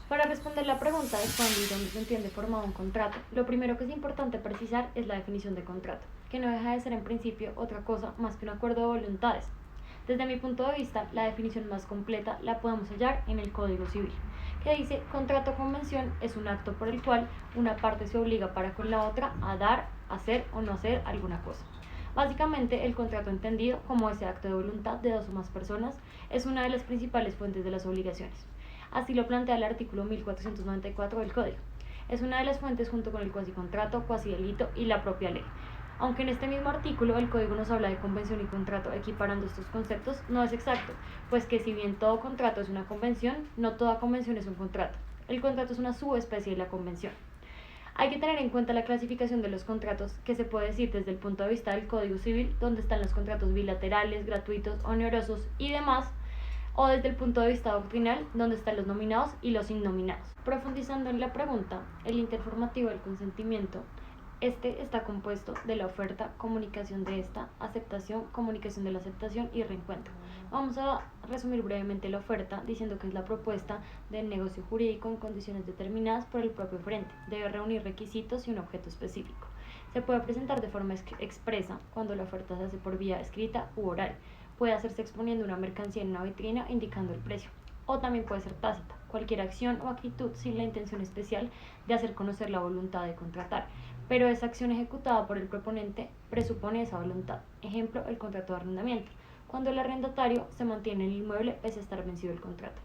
Para responder la pregunta de cuándo y dónde se entiende formado un contrato, lo primero que es importante precisar es la definición de contrato, que no deja de ser en principio otra cosa más que un acuerdo de voluntades. Desde mi punto de vista, la definición más completa la podemos hallar en el Código Civil, que dice: contrato o convención es un acto por el cual una parte se obliga para con la otra a dar, hacer o no hacer alguna cosa. Básicamente, el contrato entendido como ese acto de voluntad de dos o más personas es una de las principales fuentes de las obligaciones. Así lo plantea el artículo 1494 del Código. Es una de las fuentes junto con el cuasicontrato, cuasidelito y la propia ley. Aunque en este mismo artículo el Código nos habla de convención y contrato equiparando estos conceptos, no es exacto, pues que si bien todo contrato es una convención, no toda convención es un contrato. El contrato es una subespecie de la convención. Hay que tener en cuenta la clasificación de los contratos, que se puede decir desde el punto de vista del Código Civil, donde están los contratos bilaterales, gratuitos, onerosos y demás, o desde el punto de vista doctrinal, donde están los nominados y los innominados. Profundizando en la pregunta, el interformativo del consentimiento, este está compuesto de la oferta, comunicación de esta, aceptación, comunicación de la aceptación y reencuentro. Vamos a resumir brevemente la oferta diciendo que es la propuesta del negocio jurídico en condiciones determinadas por el propio oferente. Debe reunir requisitos y un objeto específico. Se puede presentar de forma expresa cuando la oferta se hace por vía escrita u oral. Puede hacerse exponiendo una mercancía en una vitrina indicando el precio. O también puede ser tácita, cualquier acción o actitud sin la intención especial de hacer conocer la voluntad de contratar, pero esa acción ejecutada por el proponente presupone esa voluntad. Ejemplo, el contrato de arrendamiento, cuando el arrendatario se mantiene en el inmueble pese a estar vencido el contrato.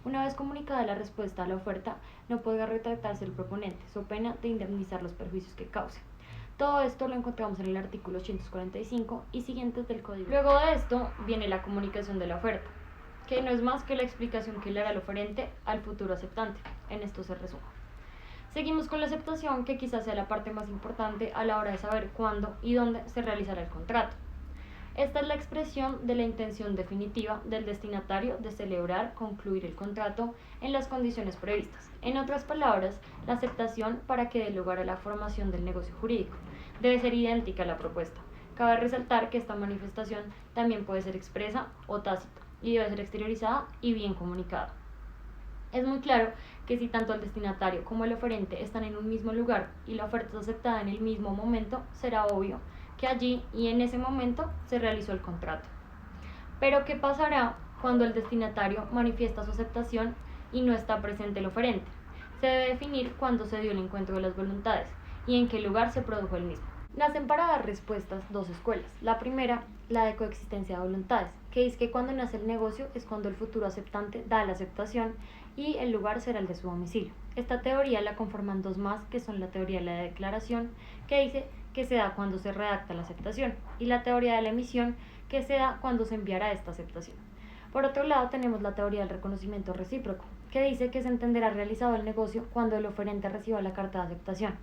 Una vez comunicada la respuesta a la oferta, no podrá retractarse el proponente, so pena de indemnizar los perjuicios que cause. Todo esto lo encontramos en el artículo 845 y siguientes del Código. Luego de esto viene la comunicación de la oferta, que no es más que la explicación que le hará el oferente al futuro aceptante. En esto se resume. Seguimos con la aceptación, que quizás sea la parte más importante a la hora de saber cuándo y dónde se realizará el contrato. Esta es la expresión de la intención definitiva del destinatario de celebrar, concluir el contrato en las condiciones previstas. En otras palabras, la aceptación para que dé lugar a la formación del negocio jurídico debe ser idéntica a la propuesta. Cabe resaltar que esta manifestación también puede ser expresa o tácita y debe ser exteriorizada y bien comunicada. Es muy claro que si tanto el destinatario como el oferente están en un mismo lugar y la oferta es aceptada en el mismo momento, será obvio que allí y en ese momento se realizó el contrato. Pero ¿qué pasará cuando el destinatario manifiesta su aceptación y no está presente el oferente? Se debe definir cuándo se dio el encuentro de las voluntades y en qué lugar se produjo el mismo. Nacen para dar respuestas dos escuelas. La primera, la de coexistencia de voluntades, que dice que cuando nace el negocio es cuando el futuro aceptante da la aceptación y el lugar será el de su domicilio. Esta teoría la conforman dos más, que son la teoría de la declaración, que dice que se da cuando se redacta la aceptación, y la teoría de la emisión, que se da cuando se enviará esta aceptación. Por otro lado, tenemos la teoría del reconocimiento recíproco, que dice que se entenderá realizado el negocio cuando el oferente reciba la carta de aceptación.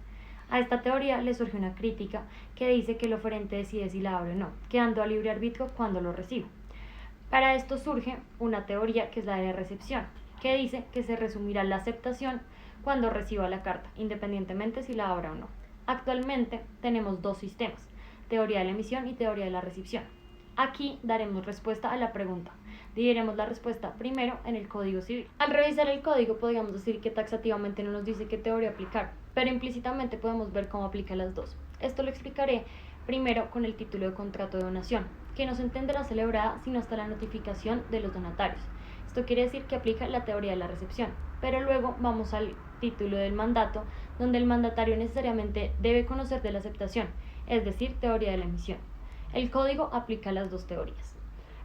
A esta teoría le surge una crítica que dice que el oferente decide si la abre o no, quedando a libre arbitrio cuando lo recibe. Para esto surge una teoría que es la de la recepción, que dice que se resumirá la aceptación cuando reciba la carta, independientemente si la abra o no. Actualmente tenemos dos sistemas, teoría de la emisión y teoría de la recepción. Aquí daremos respuesta a la pregunta. Dividiremos la respuesta primero en el Código Civil. Al revisar el código podríamos decir que taxativamente no nos dice qué teoría aplicar, pero implícitamente podemos ver cómo aplica las dos. Esto lo explicaré primero con el título de contrato de donación, que no se entenderá celebrada sino hasta la notificación de los donatarios. Esto quiere decir que aplica la teoría de la recepción, pero luego vamos al título del mandato, donde el mandatario necesariamente debe conocer de la aceptación, es decir, teoría de la emisión. El código aplica las dos teorías.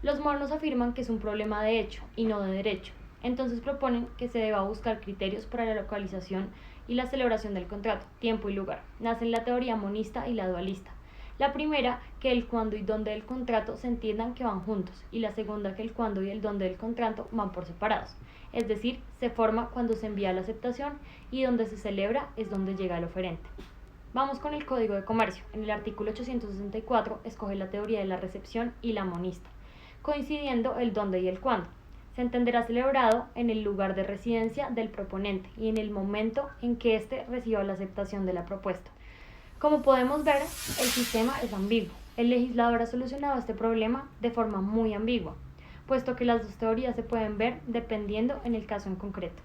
Los modernos afirman que es un problema de hecho y no de derecho, entonces proponen que se deba buscar criterios para la localización y la celebración del contrato, tiempo y lugar. Nacen la teoría monista y la dualista. La primera, que el cuándo y dónde del contrato se entiendan que van juntos, y la segunda, que el cuándo y el dónde del contrato van por separados, es decir, se forma cuando se envía la aceptación y donde se celebra es donde llega el oferente. Vamos con el Código de Comercio. En el artículo 864 escoge la teoría de la recepción y la monista, coincidiendo el dónde y el cuándo. Se entenderá celebrado en el lugar de residencia del proponente y en el momento en que éste reciba la aceptación de la propuesta. Como podemos ver, el sistema es ambiguo. El legislador ha solucionado este problema de forma muy ambigua, puesto que las dos teorías se pueden ver dependiendo en el caso en concreto.